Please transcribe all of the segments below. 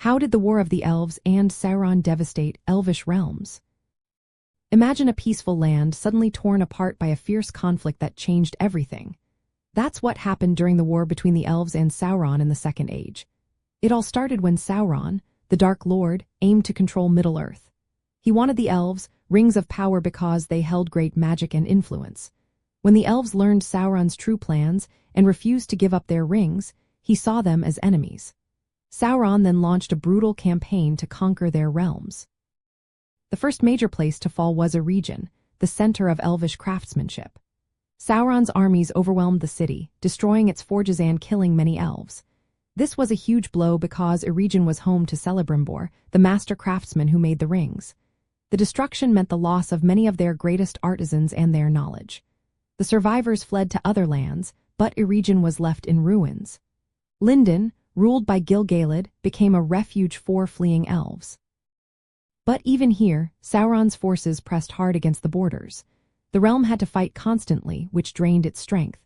How did the War of the Elves and Sauron devastate Elvish realms? Imagine a peaceful land suddenly torn apart by a fierce conflict that changed everything. That's what happened during the war between the Elves and Sauron in the Second Age. It all started when Sauron, the Dark Lord, aimed to control Middle-earth. He wanted the Elves rings of power because they held great magic and influence. When the Elves learned Sauron's true plans and refused to give up their rings, he saw them as enemies. Sauron then launched a brutal campaign to conquer their realms. The first major place to fall was Eregion, the center of Elvish craftsmanship. Sauron's armies overwhelmed the city, destroying its forges and killing many elves. This was a huge blow because Eregion was home to Celebrimbor, the master craftsman who made the rings. The destruction meant the loss of many of their greatest artisans and their knowledge. The survivors fled to other lands, but Eregion was left in ruins. Lindon, ruled by Gil-galad, became a refuge for fleeing elves. But even here, Sauron's forces pressed hard against the borders. The realm had to fight constantly, which drained its strength.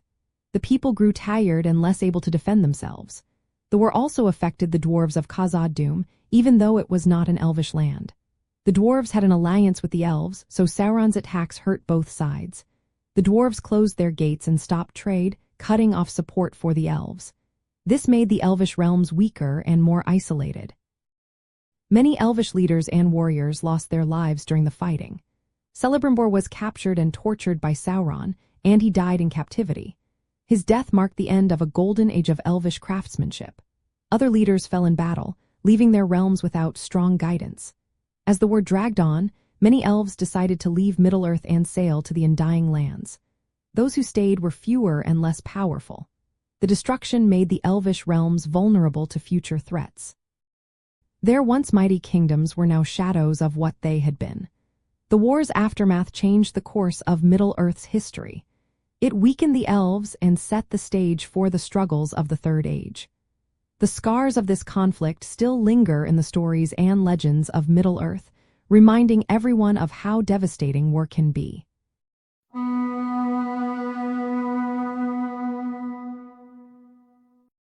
The people grew tired and less able to defend themselves. The war also affected the dwarves of Khazad-dûm, even though it was not an elvish land. The dwarves had an alliance with the elves, so Sauron's attacks hurt both sides. The dwarves closed their gates and stopped trade, cutting off support for the elves. This made the elvish realms weaker and more isolated. Many elvish leaders and warriors lost their lives during the fighting. Celebrimbor was captured and tortured by Sauron, and he died in captivity. His death marked the end of a golden age of elvish craftsmanship. Other leaders fell in battle, leaving their realms without strong guidance. As the war dragged on, many elves decided to leave Middle-earth and sail to the undying lands. Those who stayed were fewer and less powerful. The destruction made the elvish realms vulnerable to future threats. Their once mighty kingdoms were now shadows of what they had been. The war's aftermath changed the course of Middle-earth's history. It weakened the elves and set the stage for the struggles of the Third Age. The scars of this conflict still linger in the stories and legends of Middle-earth, reminding everyone of how devastating war can be.